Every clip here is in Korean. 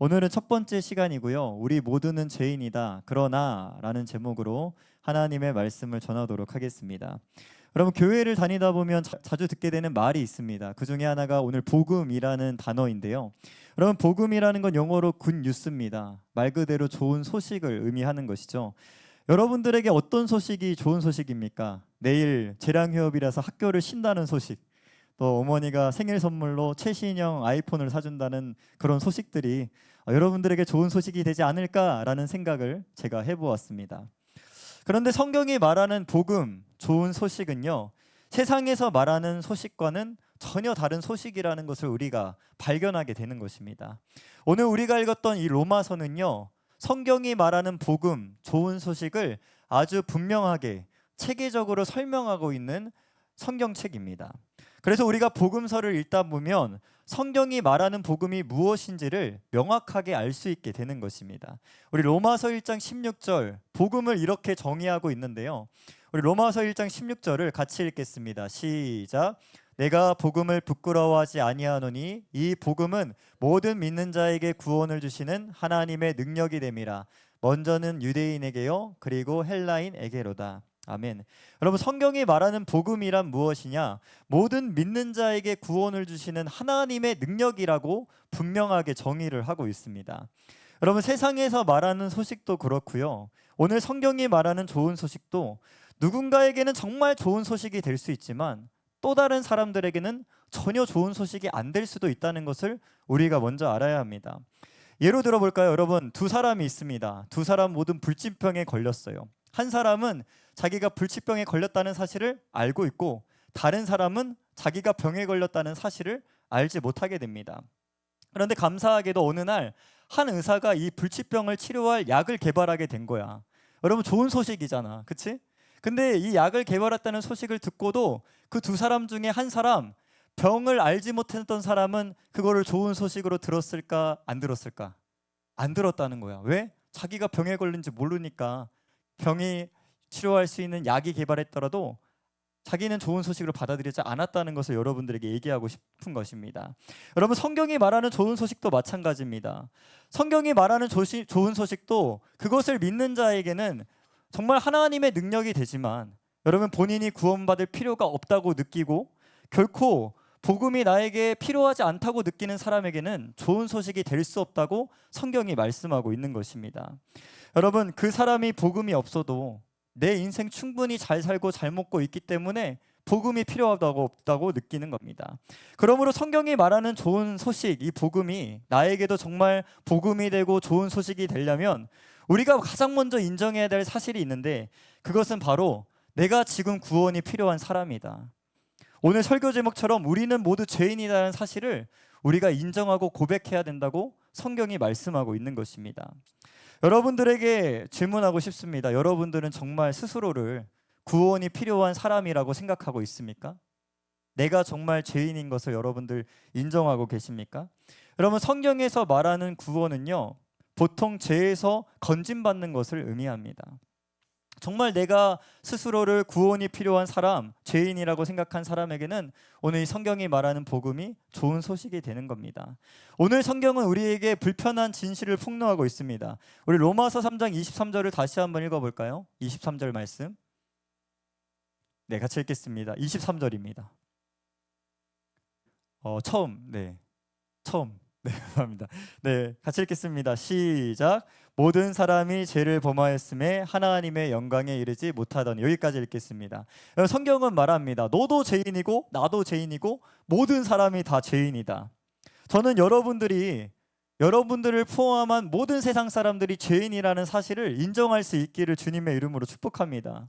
오늘은 첫 번째 시간이고요. 우리 모두는 죄인이다. 그러나 라는 제목으로 하나님의 말씀을 전하도록 하겠습니다. 여러분, 교회를 다니다 보면 자주 듣게 되는 말이 있습니다. 그 중에 하나가 오늘 복음이라는 단어인데요. 여러분, 복음이라는 건 영어로 굿뉴스입니다. 말 그대로 좋은 소식을 의미하는 것이죠. 여러분들에게 어떤 소식이 좋은 소식입니까? 내일 재량휴업이라서 학교를 쉰다는 소식, 또 어머니가 생일 선물로 최신형 아이폰을 사준다는 그런 소식들이 여러분들에게 좋은 소식이 되지 않을까라는 생각을 제가 해보았습니다. 그런데 성경이 말하는 복음, 좋은 소식은요, 세상에서 말하는 소식과는 전혀 다른 소식이라는 것을 우리가 발견하게 되는 것입니다. 오늘 우리가 읽었던 이 로마서는요, 성경이 말하는 복음, 좋은 소식을 아주 분명하게 체계적으로 설명하고 있는 성경책입니다. 그래서 우리가 복음서를 읽다 보면 성경이 말하는 복음이 무엇인지를 명확하게 알 수 있게 되는 것입니다. 우리 로마서 1장 16절 복음을 이렇게 정의하고 있는데요. 우리 로마서 1장 16절을 같이 읽겠습니다. 시작. 내가 복음을 부끄러워하지 아니하노니 이 복음은 모든 믿는 자에게 구원을 주시는 하나님의 능력이 됨이라. 먼저는 유대인에게요 그리고 헬라인에게로다. 아멘. 여러분, 성경이 말하는 복음이란 무엇이냐? 모든 믿는 자에게 구원을 주시는 하나님의 능력이라고 분명하게 정의를 하고 있습니다. 여러분, 세상에서 말하는 소식도 그렇고요. 오늘 성경이 말하는 좋은 소식도 누군가에게는 정말 좋은 소식이 될 수 있지만 또 다른 사람들에게는 전혀 좋은 소식이 안 될 수도 있다는 것을 우리가 먼저 알아야 합니다. 예로 들어볼까요? 여러분, 두 사람이 있습니다. 두 사람 모두 불치병에 걸렸어요. 한 사람은 자기가 불치병에 걸렸다는 사실을 알고 있고 다른 사람은 자기가 병에 걸렸다는 사실을 알지 못하게 됩니다. 그런데 감사하게도 어느 날 한 의사가 이 불치병을 치료할 약을 개발하게 된 거야. 여러분, 좋은 소식이잖아, 그치? 근데 이 약을 개발했다는 소식을 듣고도 그 두 사람 중에 한 사람, 병을 알지 못했던 사람은 그거를 좋은 소식으로 들었을까 안 들었을까? 안 들었다는 거야. 왜? 자기가 병에 걸린지 모르니까. 병이 치료할 수 있는 약이 개발했더라도 자기는 좋은 소식으로 받아들이지 않았다는 것을 여러분들에게 얘기하고 싶은 것입니다. 여러분, 성경이 말하는 좋은 소식도 마찬가지입니다. 성경이 말하는 좋은 소식도 그것을 믿는 자에게는 정말 하나님의 능력이 되지만 여러분, 본인이 구원받을 필요가 없다고 느끼고 결코 복음이 나에게 필요하지 않다고 느끼는 사람에게는 좋은 소식이 될 수 없다고 성경이 말씀하고 있는 것입니다. 여러분, 그 사람이 복음이 없어도 내 인생 충분히 잘 살고 잘 먹고 있기 때문에 복음이 필요하다고 없다고 느끼는 겁니다. 그러므로 성경이 말하는 좋은 소식, 이 복음이 나에게도 정말 복음이 되고 좋은 소식이 되려면 우리가 가장 먼저 인정해야 될 사실이 있는데 그것은 바로 내가 지금 구원이 필요한 사람이다. 오늘 설교 제목처럼 우리는 모두 죄인이라는 사실을 우리가 인정하고 고백해야 된다고 성경이 말씀하고 있는 것입니다. 여러분들에게 질문하고 싶습니다. 여러분들은 정말 스스로를 구원이 필요한 사람이라고 생각하고 있습니까? 내가 정말 죄인인 것을 여러분들 인정하고 계십니까? 여러분, 성경에서 말하는 구원은요, 보통 죄에서 건진받는 것을 의미합니다. 정말 내가 스스로를 구원이 필요한 사람, 죄인이라고 생각한 사람에게는 오늘 이 성경이 말하는 복음이 좋은 소식이 되는 겁니다. 오늘 성경은 우리에게 불편한 진실을 폭로하고 있습니다. 우리 로마서 3장 23절을 다시 한번 읽어볼까요? 23절 말씀. 네, 같이 읽겠습니다. 23절입니다. 처음. 네, 감사합니다. 네, 같이 읽겠습니다. 시작. 모든 사람이 죄를 범하였음에 하나님의 영광에 이르지 못하더니. 여기까지 읽겠습니다. 성경은 말합니다. 너도 죄인이고 나도 죄인이고 모든 사람이 다 죄인이다. 저는 여러분들을 포함한 모든 세상 사람들이 죄인이라는 사실을 인정할 수 있기를 주님의 이름으로 축복합니다.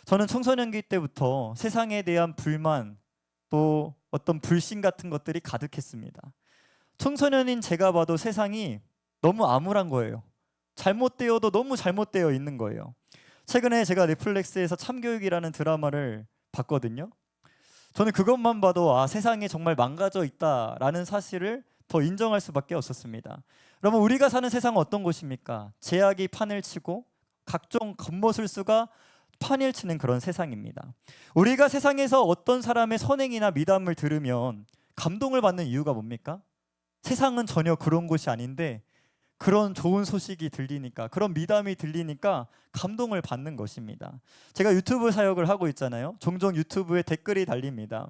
저는 청소년기 때부터 세상에 대한 불만, 또 어떤 불신 같은 것들이 가득했습니다. 청소년인 제가 봐도 세상이 너무 암울한 거예요. 잘못되어도 너무 잘못되어 있는 거예요. 최근에 제가 넷플릭스에서 참교육이라는 드라마를 봤거든요. 저는 그것만 봐도 세상이 정말 망가져 있다라는 사실을 더 인정할 수밖에 없었습니다. 여러분, 우리가 사는 세상은 어떤 곳입니까? 제약이 판을 치고 각종 겉모술수가 판을 치는 그런 세상입니다. 우리가 세상에서 어떤 사람의 선행이나 미담을 들으면 감동을 받는 이유가 뭡니까? 세상은 전혀 그런 곳이 아닌데 그런 좋은 소식이 들리니까, 그런 미담이 들리니까 감동을 받는 것입니다. 제가 유튜브 사역을 하고 있잖아요. 종종 유튜브에 댓글이 달립니다.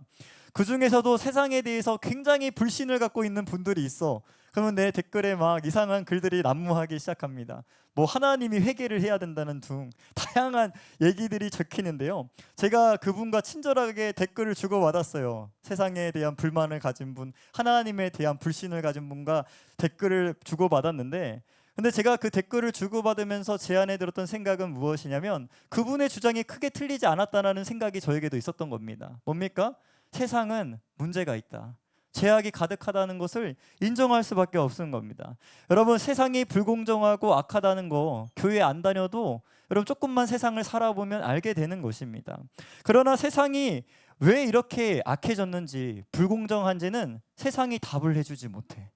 그 중에서도 세상에 대해서 굉장히 불신을 갖고 있는 분들이 있어. 그러면 내 댓글에 막 이상한 글들이 난무하기 시작합니다. 뭐 하나님이 회개를 해야 된다는 등 다양한 얘기들이 적히는데요. 제가 그분과 친절하게 댓글을 주고받았어요. 세상에 대한 불만을 가진 분, 하나님에 대한 불신을 가진 분과 댓글을 주고받았는데, 근데 제가 그 댓글을 주고받으면서 제 안에 들었던 생각은 무엇이냐면, 그분의 주장이 크게 틀리지 않았다는 생각이 저에게도 있었던 겁니다. 뭡니까? 세상은 문제가 있다, 죄악이 가득하다는 것을 인정할 수밖에 없는 겁니다. 여러분, 세상이 불공정하고 악하다는 거 교회 안 다녀도 여러분 조금만 세상을 살아보면 알게 되는 것입니다. 그러나 세상이 왜 이렇게 악해졌는지, 불공정한지는 세상이 답을 해주지 못해.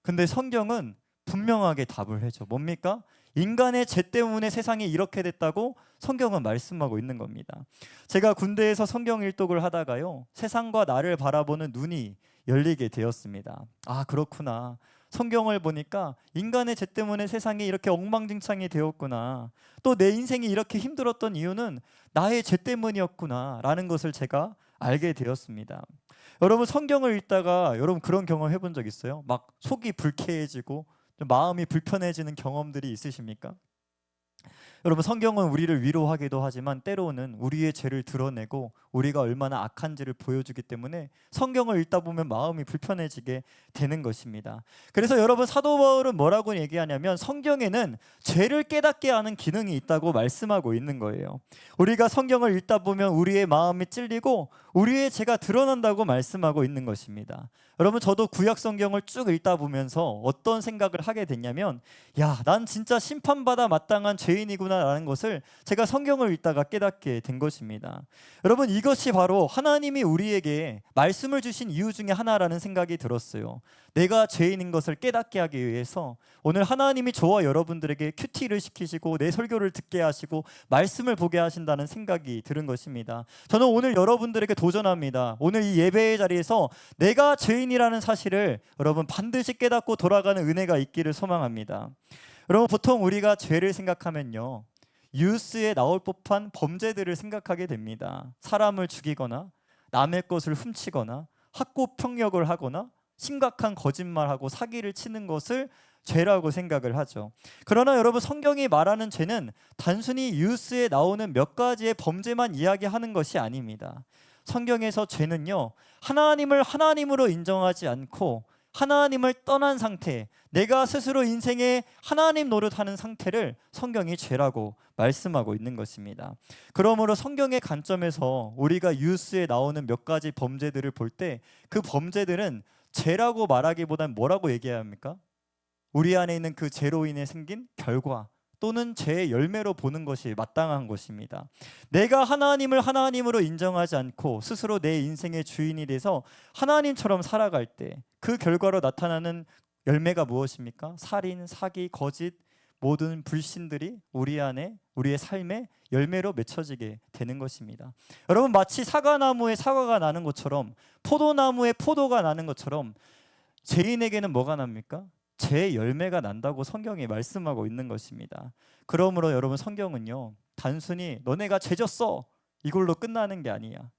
근데 성경은 분명하게 답을 해줘. 뭡니까? 인간의 죄 때문에 세상이 이렇게 됐다고 성경은 말씀하고 있는 겁니다. 제가 군대에서 성경 일독을 하다가요, 세상과 나를 바라보는 눈이 열리게 되었습니다. 아, 그렇구나. 성경을 보니까 인간의 죄 때문에 세상이 이렇게 엉망진창이 되었구나. 또 내 인생이 이렇게 힘들었던 이유는 나의 죄 때문이었구나 라는 것을 제가 알게 되었습니다. 여러분, 성경을 읽다가 여러분 그런 경험 해본 적 있어요? 막 속이 불쾌해지고 좀 마음이 불편해지는 경험들이 있으십니까? 여러분, 성경은 우리를 위로하기도 하지만 때로는 우리의 죄를 드러내고 우리가 얼마나 악한지를 보여주기 때문에 성경을 읽다 보면 마음이 불편해지게 되는 것입니다. 그래서 여러분, 사도 바울은 뭐라고 얘기하냐면 성경에는 죄를 깨닫게 하는 기능이 있다고 말씀하고 있는 거예요. 우리가 성경을 읽다 보면 우리의 마음이 찔리고 우리의 죄가 드러난다고 말씀하고 있는 것입니다. 여러분, 저도 구약 성경을 쭉 읽다 보면서 어떤 생각을 하게 됐냐면, 야, 난 진짜 심판받아 마땅한 죄인이구나 라는 것을 제가 성경을 읽다가 깨닫게 된 것입니다. 여러분, 이것이 바로 하나님이 우리에게 말씀을 주신 이유 중에 하나라는 생각이 들었어요. 내가 죄인인 것을 깨닫게 하기 위해서 오늘 하나님이 저와 여러분들에게 큐티를 시키시고 내 설교를 듣게 하시고 말씀을 보게 하신다는 생각이 들은 것입니다. 저는 오늘 여러분들에게 도전합니다. 오늘 이 예배의 자리에서 내가 죄인이라는 사실을 여러분 반드시 깨닫고 돌아가는 은혜가 있기를 소망합니다. 여러분, 보통 우리가 죄를 생각하면요, 뉴스에 나올 법한 범죄들을 생각하게 됩니다. 사람을 죽이거나 남의 것을 훔치거나 학고폭력을 하거나 심각한 거짓말하고 사기를 치는 것을 죄라고 생각을 하죠. 그러나 여러분, 성경이 말하는 죄는 단순히 뉴스에 나오는 몇 가지의 범죄만 이야기하는 것이 아닙니다. 성경에서 죄는요, 하나님을 하나님으로 인정하지 않고 하나님을 떠난 상태, 내가 스스로 인생에 하나님 노릇하는 상태를 성경이 죄라고 말씀하고 있는 것입니다. 그러므로 성경의 관점에서 우리가 뉴스에 나오는 몇 가지 범죄들을 볼 때 그 범죄들은 죄라고 말하기보다는 뭐라고 얘기해야 합니까? 우리 안에 있는 그 죄로 인해 생긴 결과 또는 죄의 열매로 보는 것이 마땅한 것입니다. 내가 하나님을 하나님으로 인정하지 않고 스스로 내 인생의 주인이 돼서 하나님처럼 살아갈 때 그 결과로 나타나는 열매가 무엇입니까? 살인, 사기, 거짓, 모든 불신들이 우리 안에 우리의 삶의 열매로 맺혀지게 되는 것입니다. 여러분, 마치 사과나무에 사과가 나는 것처럼 포도나무에 포도가 나는 것처럼 죄인에게는 뭐가 납니까? 죄의 열매가 난다고 성경이 말씀하고 있는 것입니다. 그러므로 여러분, 성경은요, 단순히 너네가 죄졌어 이걸로 끝나는 게 아니야.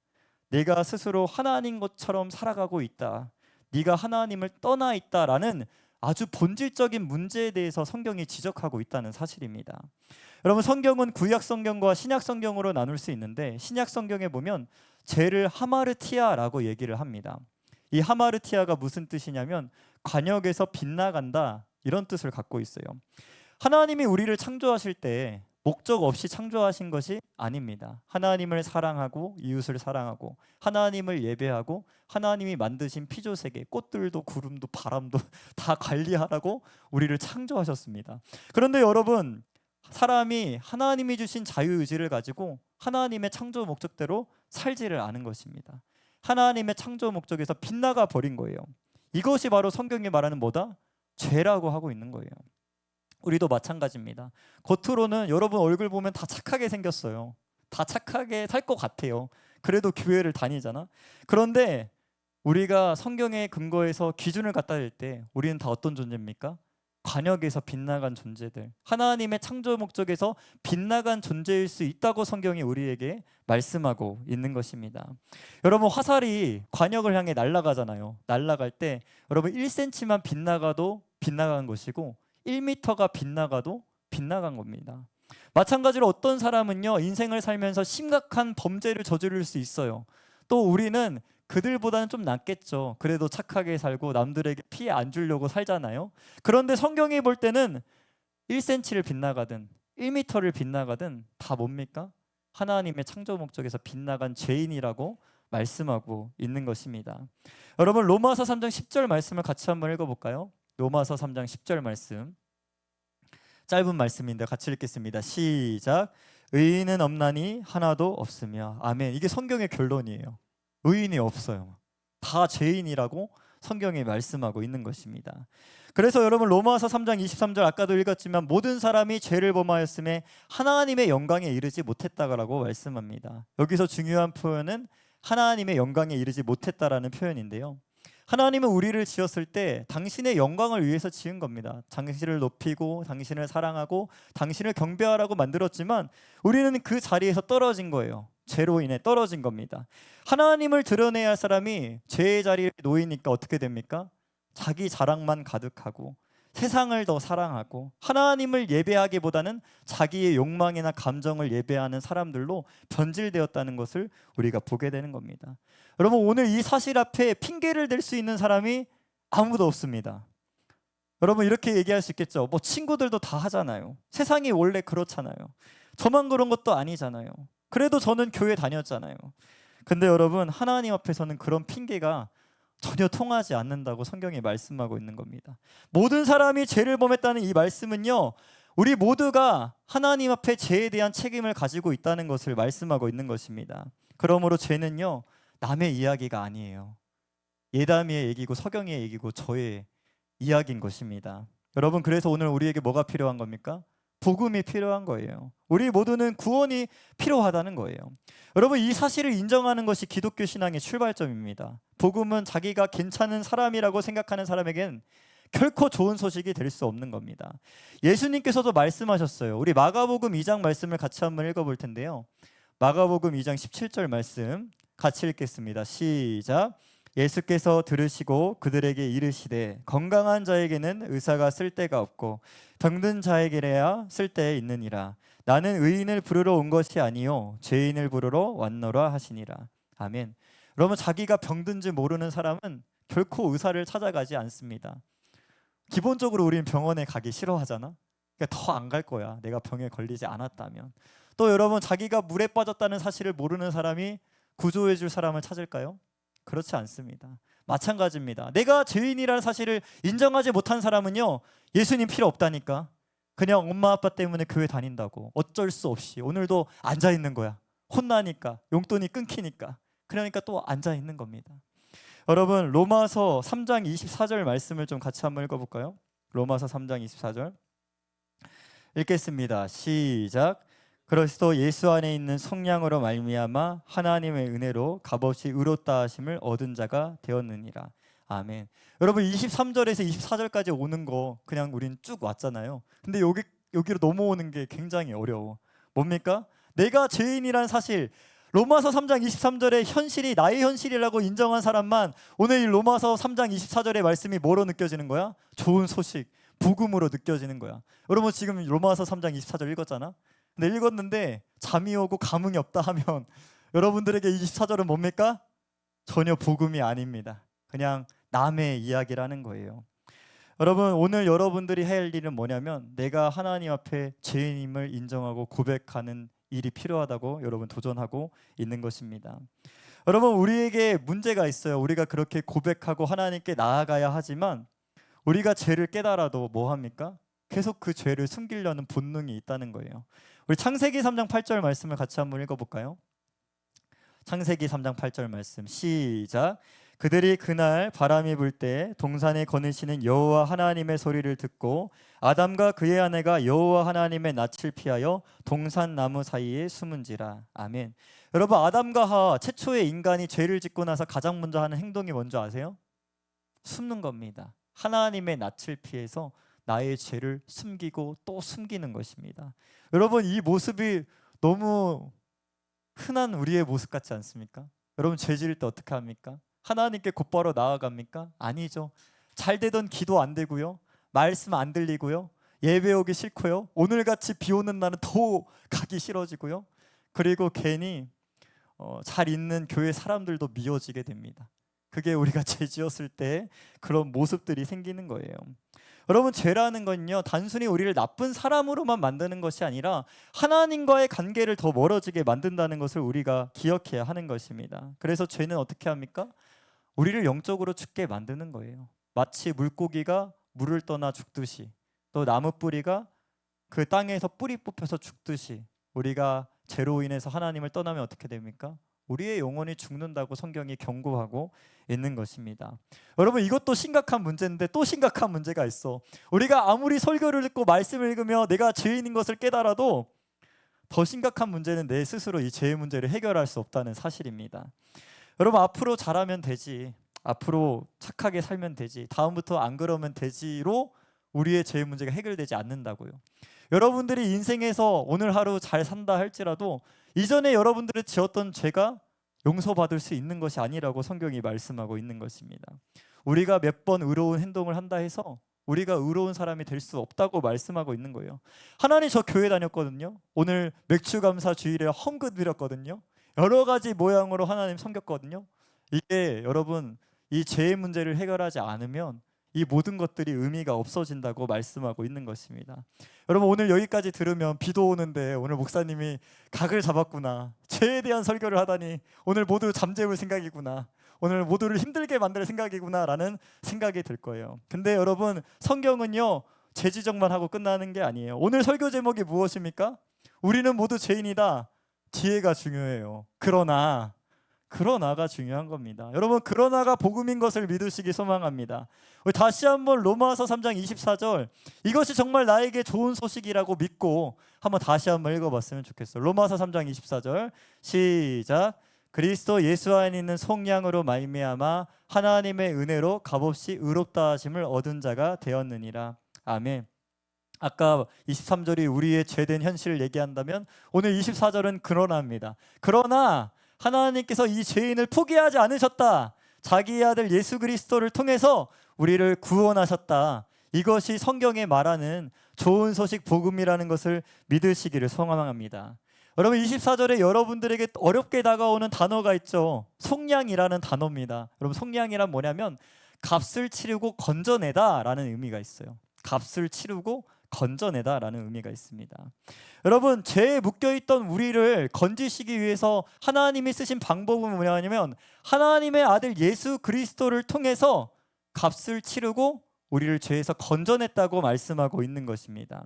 내가 스스로 하나님 것처럼 살아가고 있다, 네가 하나님을 떠나 있다라는 아주 본질적인 문제에 대해서 성경이 지적하고 있다는 사실입니다. 여러분, 성경은 구약 성경과 신약 성경으로 나눌 수 있는데, 신약 성경에 보면 죄를 하마르티아라고 얘기를 합니다. 이 하마르티아가 무슨 뜻이냐면 관역에서 빗나간다, 이런 뜻을 갖고 있어요. 하나님이 우리를 창조하실 때 목적 없이 창조하신 것이 아닙니다. 하나님을 사랑하고 이웃을 사랑하고 하나님을 예배하고 하나님이 만드신 피조세계, 꽃들도 구름도 바람도 다 관리하라고 우리를 창조하셨습니다. 그런데 여러분, 사람이 하나님이 주신 자유의지를 가지고 하나님의 창조 목적대로 살지를 않은 것입니다. 하나님의 창조 목적에서 빗나가 버린 거예요. 이것이 바로 성경이 말하는 뭐다? 죄라고 하고 있는 거예요. 우리도 마찬가지입니다. 겉으로는 여러분 얼굴 보면 다 착하게 생겼어요. 다 착하게 살 것 같아요. 그래도 교회를 다니잖아. 그런데 우리가 성경의 근거에서 기준을 갖다 댈 때 우리는 다 어떤 존재입니까? 관역에서 빗나간 존재들, 하나님의 창조 목적에서 빗나간 존재일 수 있다고 성경이 우리에게 말씀하고 있는 것입니다. 여러분, 화살이 관역을 향해 날아가잖아요. 날아갈 때 여러분 1cm만 빗나가도 빗나간 것이고 1m가 빗나가도 빗나간 겁니다. 마찬가지로 어떤 사람은요, 인생을 살면서 심각한 범죄를 저지를 수 있어요. 또 우리는 그들보다는 좀 낫겠죠. 그래도 착하게 살고 남들에게 피해 안 주려고 살잖아요. 그런데 성경이 볼 때는 1cm를 빗나가든 1m를 빗나가든 다 뭡니까? 하나님의 창조 목적에서 빗나간 죄인이라고 말씀하고 있는 것입니다. 여러분, 로마서 3장 10절 말씀을 같이 한번 읽어볼까요? 로마서 3장 10절 말씀, 짧은 말씀인데 같이 읽겠습니다. 시작. 의인은 없나니 하나도 없으며. 아멘. 이게 성경의 결론이에요. 의인이 없어요. 다 죄인이라고 성경이 말씀하고 있는 것입니다. 그래서 여러분, 로마서 3장 23절 아까도 읽었지만 모든 사람이 죄를 범하였음에 하나님의 영광에 이르지 못했다라고 말씀합니다. 여기서 중요한 표현은 하나님의 영광에 이르지 못했다라는 표현인데요. 하나님은 우리를 지었을 때 당신의 영광을 위해서 지은 겁니다. 당신을 높이고 당신을 사랑하고 당신을 경배하라고 만들었지만 우리는 그 자리에서 떨어진 거예요. 죄로 인해 떨어진 겁니다. 하나님을 드러내야 할 사람이 죄의 자리에 놓이니까 어떻게 됩니까? 자기 자랑만 가득하고 세상을 더 사랑하고 하나님을 예배하기보다는 자기의 욕망이나 감정을 예배하는 사람들로 변질되었다는 것을 우리가 보게 되는 겁니다. 여러분, 오늘 이 사실 앞에 핑계를 댈 수 있는 사람이 아무도 없습니다. 여러분, 이렇게 얘기할 수 있겠죠. 뭐 친구들도 다 하잖아요. 세상이 원래 그렇잖아요. 저만 그런 것도 아니잖아요. 그래도 저는 교회 다녔잖아요. 근데 여러분, 하나님 앞에서는 그런 핑계가 전혀 통하지 않는다고 성경이 말씀하고 있는 겁니다. 모든 사람이 죄를 범했다는 이 말씀은요, 우리 모두가 하나님 앞에 죄에 대한 책임을 가지고 있다는 것을 말씀하고 있는 것입니다. 그러므로 죄는요, 남의 이야기가 아니에요. 예담이의 얘기고 서경이의 얘기고 저의 이야기인 것입니다. 여러분, 그래서 오늘 우리에게 뭐가 필요한 겁니까? 복음이 필요한 거예요. 우리 모두는 구원이 필요하다는 거예요. 여러분, 이 사실을 인정하는 것이 기독교 신앙의 출발점입니다. 복음은 자기가 괜찮은 사람이라고 생각하는 사람에겐 결코 좋은 소식이 될 수 없는 겁니다. 예수님께서도 말씀하셨어요. 우리 마가복음 2장 말씀을 같이 한번 읽어볼 텐데요. 마가복음 2장 17절 말씀 같이 읽겠습니다. 시작. 예수께서 들으시고 그들에게 이르시되 건강한 자에게는 의사가 쓸데가 없고 병든 자에게야 쓸데 있느니라. 나는 의인을 부르러 온 것이 아니요 죄인을 부르러 왔노라 하시니라. 아멘. 여러분, 자기가 병든지 모르는 사람은 결코 의사를 찾아가지 않습니다. 기본적으로 우리는 병원에 가기 싫어하잖아. 그러니까 더 안 갈 거야, 내가 병에 걸리지 않았다면. 또 여러분, 자기가 물에 빠졌다는 사실을 모르는 사람이 구조해 줄 사람을 찾을까요? 그렇지 않습니다. 마찬가지입니다. 내가 죄인이라는 사실을 인정하지 못한 사람은요, 예수님 필요 없다니까. 그냥 엄마 아빠 때문에 교회 다닌다고 어쩔 수 없이 오늘도 앉아 있는 거야. 혼나니까, 용돈이 끊기니까. 그러니까 또 앉아 있는 겁니다. 여러분, 로마서 3장 24절 말씀을 좀 같이 한번 읽어볼까요? 로마서 3장 24절 읽겠습니다. 시작. 그리스도 예수 안에 있는 성령으로 말미암아 하나님의 은혜로 값없이 의롭다 하심을 얻은 자가 되었느니라. 아멘. 여러분, 23절에서 24절까지 오는 거 그냥 우린 쭉 왔잖아요. 근데 여기로 넘어오는 게 굉장히 어려워. 뭡니까? 내가 죄인이란 사실, 로마서 3장 23절의 현실이 나의 현실이라고 인정한 사람만 오늘 이 로마서 3장 24절의 말씀이 뭐로 느껴지는 거야? 좋은 소식, 복음으로 느껴지는 거야. 여러분, 지금 로마서 3장 24절 읽었잖아. 근데 읽었는데 잠이 오고 감흥이 없다 하면 여러분들에게 24절은 뭡니까? 전혀 복음이 아닙니다. 그냥 남의 이야기라는 거예요. 여러분, 오늘 여러분들이 할 일은 뭐냐면 내가 하나님 앞에 죄인임을 인정하고 고백하는 일이 필요하다고 여러분 도전하고 있는 것입니다. 여러분, 우리에게 문제가 있어요. 우리가 그렇게 고백하고 하나님께 나아가야 하지만 우리가 죄를 깨달아도 뭐 합니까? 계속 그 죄를 숨기려는 본능이 있다는 거예요. 우리 창세기 3장 8절 말씀을 같이 한번 읽어볼까요? 창세기 3장 8절 말씀 시작. 그들이 그날 바람이 불 때 동산에 거느시는 여호와 하나님의 소리를 듣고 아담과 그의 아내가 여호와 하나님의 낯을 피하여 동산 나무 사이에 숨은지라. 아멘. 여러분, 아담과 하와 최초의 인간이 죄를 짓고 나서 가장 먼저 하는 행동이 뭔지 아세요? 숨는 겁니다. 하나님의 낯을 피해서 나의 죄를 숨기고 또 숨기는 것입니다. 여러분, 이 모습이 너무 흔한 우리의 모습 같지 않습니까? 여러분, 죄 지을 때 어떻게 합니까? 하나님께 곧바로 나아갑니까? 아니죠. 잘 되던 기도 안 되고요, 말씀 안 들리고요, 예배 오기 싫고요, 오늘같이 비 오는 날은 더 가기 싫어지고요, 그리고 괜히 잘 있는 교회 사람들도 미워지게 됩니다. 그게 우리가 죄 지었을 때 그런 모습들이 생기는 거예요. 여러분, 죄라는 건요, 단순히 우리를 나쁜 사람으로만 만드는 것이 아니라 하나님과의 관계를 더 멀어지게 만든다는 것을 우리가 기억해야 하는 것입니다. 그래서 죄는 어떻게 합니까? 우리를 영적으로 죽게 만드는 거예요. 마치 물고기가 물을 떠나 죽듯이, 또 나무 뿌리가 그 땅에서 뿌리 뽑혀서 죽듯이, 우리가 죄로 인해서 하나님을 떠나면 어떻게 됩니까? 우리의 영혼이 죽는다고 성경이 경고하고 있는 것입니다. 여러분, 이것도 심각한 문제인데 또 심각한 문제가 있어. 우리가 아무리 설교를 듣고 말씀을 읽으며 내가 죄인인 것을 깨달아도 더 심각한 문제는 내 스스로 이 죄의 문제를 해결할 수 없다는 사실입니다. 여러분, 앞으로 잘하면 되지, 앞으로 착하게 살면 되지, 다음부터 안 그러면 되지로 우리의 죄의 문제가 해결되지 않는다고요. 여러분들이 인생에서 오늘 하루 잘 산다 할지라도 이전에 여러분들이 지었던 죄가 용서받을 수 있는 것이 아니라고 성경이 말씀하고 있는 것입니다. 우리가 몇 번 의로운 행동을 한다 해서 우리가 의로운 사람이 될 수 없다고 말씀하고 있는 거예요. 하나님, 저 교회 다녔거든요. 오늘 맥주감사 주일에 헌금 드렸거든요. 여러 가지 모양으로 하나님 섬겼거든요. 이게 여러분, 이 죄의 문제를 해결하지 않으면 이 모든 것들이 의미가 없어진다고 말씀하고 있는 것입니다. 여러분, 오늘 여기까지 들으면 비도 오는데 오늘 목사님이 각을 잡았구나, 죄에 대한 설교를 하다니 오늘 모두 잠재울 생각이구나, 오늘 모두를 힘들게 만들 생각이구나 라는 생각이 들 거예요. 근데 여러분, 성경은요, 죄 지적만 하고 끝나는 게 아니에요. 오늘 설교 제목이 무엇입니까? 우리는 모두 죄인이다. 뒤에가 중요해요. 그러나가 중요한 겁니다. 여러분, 그러나가 복음인 것을 믿으시기 소망합니다. 우리 다시 한번 로마서 3장 24절, 이것이 정말 나에게 좋은 소식이라고 믿고 한번 다시 한번 읽어봤으면 좋겠어요. 로마서 3장 24절 시작. 그리스도 예수 안에 있는 속량으로 말미암아 하나님의 은혜로 값없이 의롭다 하심을 얻은 자가 되었느니라. 아멘. 아까 23절이 우리의 죄된 현실을 얘기한다면 오늘 24절은 그러나입니다. 그러나 하나님께서 이 죄인을 포기하지 않으셨다. 자기의 아들 예수 그리스도를 통해서 우리를 구원하셨다. 이것이 성경에 말하는 좋은 소식 복음이라는 것을 믿으시기를 소망합니다. 여러분, 24절에 여러분들에게 어렵게 다가오는 단어가 있죠. 속량이라는 단어입니다. 여러분, 속량이란 뭐냐면 값을 치르고 건져내다 라는 의미가 있어요. 값을 치르고 건져내다 라는 의미가 있습니다. 여러분, 죄에 묶여있던 우리를 건지시기 위해서 하나님이 쓰신 방법은 뭐냐면 하나님의 아들 예수 그리스도를 통해서 값을 치르고 우리를 죄에서 건져냈다고 말씀하고 있는 것입니다.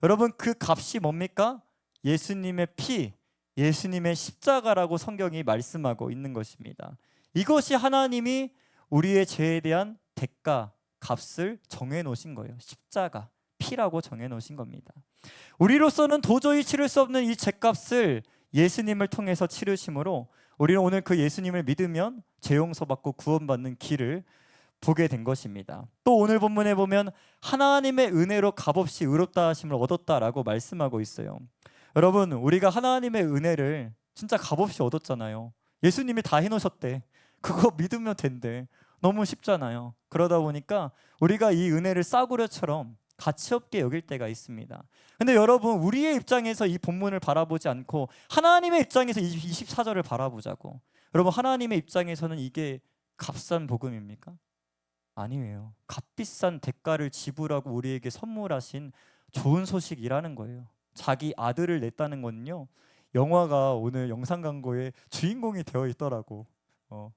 여러분, 그 값이 뭡니까? 예수님의 피, 예수님의 십자가라고 성경이 말씀하고 있는 것입니다. 이것이 하나님이 우리의 죄에 대한 대가, 값을 정해놓으신 거예요. 십자가, 피라고 정해놓으신 겁니다. 우리로서는 도저히 치를 수 없는 이 죄값을 예수님을 통해서 치르심으로 우리는 오늘 그 예수님을 믿으면 죄 용서받고 구원받는 길을 보게 된 것입니다. 또 오늘 본문에 보면 하나님의 은혜로 값없이 의롭다 하심을 얻었다라고 말씀하고 있어요. 여러분, 우리가 하나님의 은혜를 진짜 값없이 얻었잖아요. 예수님이 다 해놓으셨대. 그거 믿으면 된대. 너무 쉽잖아요. 그러다 보니까 우리가 이 은혜를 싸구려처럼 가치 없게 여길 때가 있습니다. 근데 여러분, 우리의 입장에서 이 본문을 바라보지 않고 하나님의 입장에서 24절을 바라보자고. 여러분, 하나님의 입장에서는 이게 값싼 복음입니까? 아니에요. 값비싼 대가를 지불하고 우리에게 선물하신 좋은 소식이라는 거예요. 자기 아들을 냈다는 거는요, 영화가 오늘 영상 광고에 주인공이 되어 있더라고.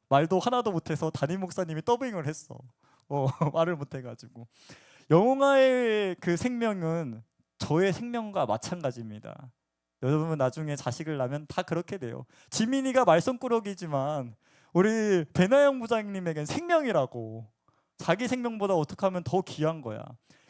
말도 하나도 못해서 담임 목사님이 더빙을 했어. 말을 못해가지고. 영화의 그 생명은 저의 생명과 마찬가지입니다. 여러분, 나중에 자식을 낳으면 다 그렇게 돼요. 지민이가 말썽꾸러기지만 우리 배나영 부장님에겐 생명이라고. 자기 생명보다 어떻게 하면 더 귀한 거야.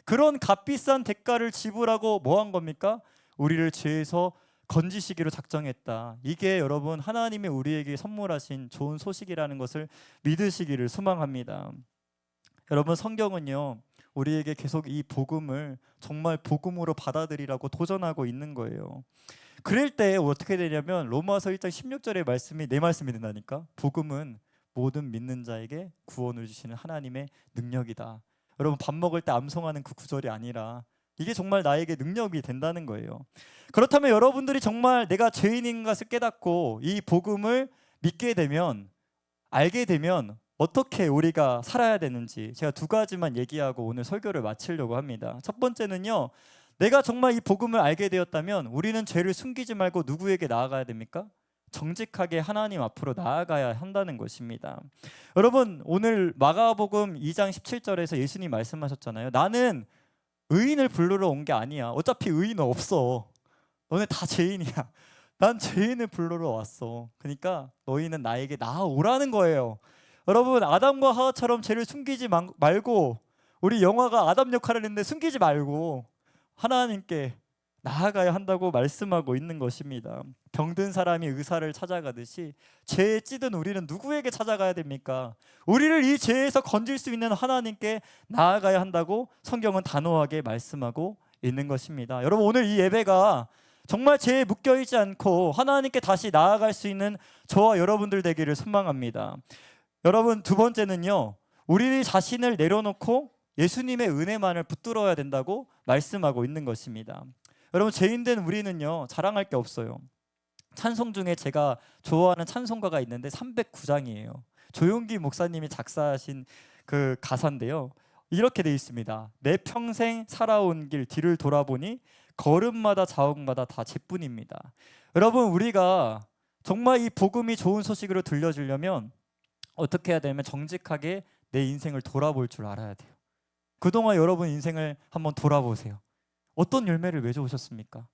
그런 값비싼 대가를 지불하고 뭐 한 겁니까? 우리를 죄에서 건지시기로 작정했다. 이게 여러분, 하나님이 우리에게 선물하신 좋은 소식이라는 것을 믿으시기를 소망합니다. 여러분, 성경은요, 우리에게 계속 이 복음을 정말 복음으로 받아들이라고 도전하고 있는 거예요. 그럴 때 어떻게 되냐면 로마서 1장 16절의 말씀이 내 말씀이 된다니까. 복음은 모든 믿는 자에게 구원을 주시는 하나님의 능력이다. 여러분, 밥 먹을 때 암송하는 그 구절이 아니라 이게 정말 나에게 능력이 된다는 거예요. 그렇다면 여러분들이 정말 내가 죄인인 것을 깨닫고 이 복음을 믿게 되면, 알게 되면 어떻게 우리가 살아야 되는지 제가 두 가지만 얘기하고 오늘 설교를 마치려고 합니다. 첫 번째는요, 내가 정말 이 복음을 알게 되었다면 우리는 죄를 숨기지 말고 누구에게 나아가야 됩니까? 정직하게 하나님 앞으로 나아가야 한다는 것입니다. 여러분, 오늘 마가복음 2장 17절에서 예수님 말씀하셨잖아요. 나는 의인을 부르러 온 게 아니야. 어차피 의인은 없어. 너네 다 죄인이야. 난 죄인을 부르러 왔어. 그러니까 너희는 나에게 나아오라는 거예요. 여러분, 아담과 하와처럼 죄를 숨기지 말고, 우리 영화가 아담 역할을 했는데 숨기지 말고 하나님께 나아가야 한다고 말씀하고 있는 것입니다. 병든 사람이 의사를 찾아가듯이 죄에 찌든 우리는 누구에게 찾아가야 됩니까? 우리를 이 죄에서 건질 수 있는 하나님께 나아가야 한다고 성경은 단호하게 말씀하고 있는 것입니다. 여러분, 오늘 이 예배가 정말 죄에 묶여있지 않고 하나님께 다시 나아갈 수 있는 저와 여러분들 되기를 소망합니다. 여러분, 두 번째는요, 우리 자신을 내려놓고 예수님의 은혜만을 붙들어야 된다고 말씀하고 있는 것입니다. 여러분, 죄인된 우리는요, 자랑할 게 없어요. 찬송 중에 제가 좋아하는 찬송가가 있는데 309장이에요. 조용기 목사님이 작사하신 그 가사인데요, 이렇게 되어 있습니다. 내 평생 살아온 길 뒤를 돌아보니 걸음마다 자옥마다 다 죄뿐입니다. 여러분, 우리가 정말 이 복음이 좋은 소식으로 들려주려면 어떻게 해야 되냐면 정직하게 내 인생을 돌아볼 줄 알아야 돼요. 그동안 여러분 인생을 한번 돌아보세요. 어떤 열매를 맺어오셨습니까?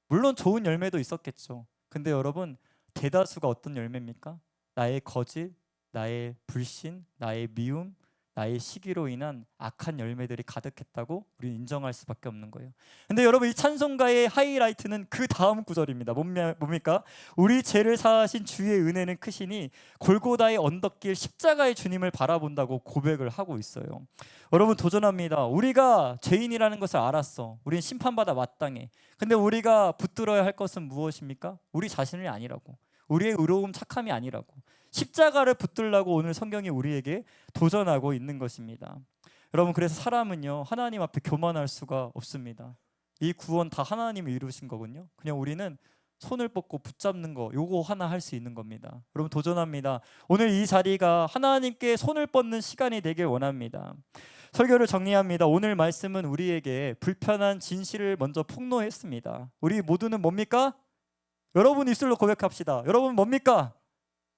물론 좋은 열매도 있었겠죠. 근데 여러분, 대다수가 어떤 열매입니까? 나의 거짓, 나의 불신, 나의 미움, 나의 시기로 인한 악한 열매들이 가득했다고 우리는 인정할 수밖에 없는 거예요. 근데 여러분, 이 찬송가의 하이라이트는 그 다음 구절입니다. 뭡니까? 우리 죄를 사하신 주의 은혜는 크시니 골고다의 언덕길 십자가의 주님을 바라본다고 고백을 하고 있어요. 여러분, 도전합니다. 우리가 죄인이라는 것을 알았어. 우리는 심판받아 마땅해. 근데 우리가 붙들어야 할 것은 무엇입니까? 우리 자신이 아니라고. 우리의 의로움, 착함이 아니라고. 십자가를 붙들라고 오늘 성경이 우리에게 도전하고 있는 것입니다. 여러분, 그래서 사람은요, 하나님 앞에 교만할 수가 없습니다. 이 구원 다 하나님이 이루신 거군요. 그냥 우리는 손을 뻗고 붙잡는 거, 요거 하나 할 수 있는 겁니다. 여러분, 도전합니다. 오늘 이 자리가 하나님께 손을 뻗는 시간이 되길 원합니다. 설교를 정리합니다. 오늘 말씀은 우리에게 불편한 진실을 먼저 폭로했습니다. 우리 모두는 뭡니까? 여러분 입술로 고백합시다. 여러분 뭡니까?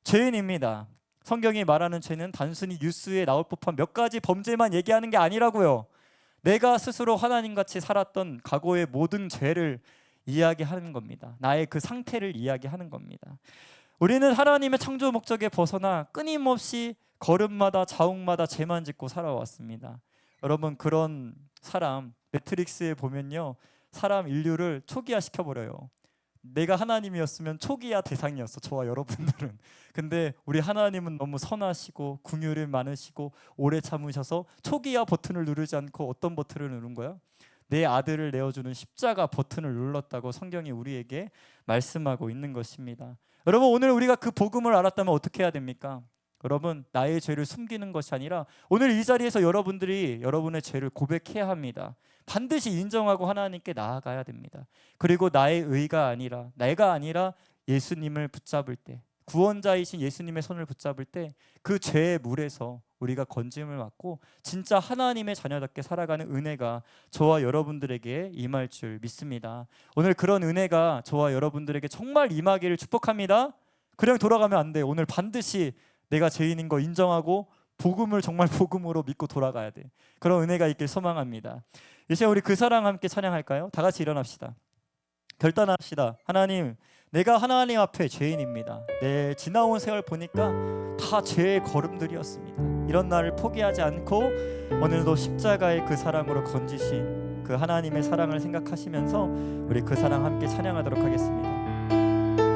죄인입니다. 성경이 말하는 죄는 단순히 뉴스에 나올 법한 몇 가지 범죄만 얘기하는 게 아니라고요. 내가 스스로 하나님같이 살았던 과거의 모든 죄를 이야기하는 겁니다. 나의 그 상태를 이야기하는 겁니다. 우리는 하나님의 창조 목적에 벗어나 끊임없이 걸음마다 자옥마다 죄만 짓고 살아왔습니다. 여러분, 그런 사람 매트릭스에 보면요, 사람 인류를 초기화 시켜버려요. 내가 하나님이었으면 초기화 대상이었어, 저와 여러분들은. 근데 우리 하나님은 너무 선하시고 긍휼이 많으시고 오래 참으셔서 초기화 버튼을 누르지 않고 어떤 버튼을 누른 거야? 내 아들을 내어주는 십자가 버튼을 눌렀다고 성경이 우리에게 말씀하고 있는 것입니다. 여러분, 오늘 우리가 그 복음을 알았다면 어떻게 해야 됩니까? 여러분, 나의 죄를 숨기는 것이 아니라 오늘 이 자리에서 여러분들이 여러분의 죄를 고백해야 합니다. 반드시 인정하고 하나님께 나아가야 됩니다. 그리고 나의 의가 아니라, 내가 아니라 예수님을 붙잡을 때, 구원자이신 예수님의 손을 붙잡을 때 그 죄의 물에서 우리가 건짐을 받고 진짜 하나님의 자녀답게 살아가는 은혜가 저와 여러분들에게 임할 줄 믿습니다. 오늘 그런 은혜가 저와 여러분들에게 정말 임하기를 축복합니다. 그냥 돌아가면 안 돼요. 오늘 반드시 내가 죄인인 거 인정하고 복음을 정말 복음으로 믿고 돌아가야 돼. 그런 은혜가 있길 소망합니다. 이제 우리 그 사랑 함께 찬양할까요? 다 같이 일어납시다. 결단합시다. 하나님, 내가 하나님 앞에 죄인입니다. 내 지나온 세월 보니까 다 죄의 걸음들이었습니다. 이런 나를 포기하지 않고 오늘도 십자가의 그 사랑으로 건지신 그 하나님의 사랑을 생각하시면서 우리 그 사랑 함께 찬양하도록 하겠습니다.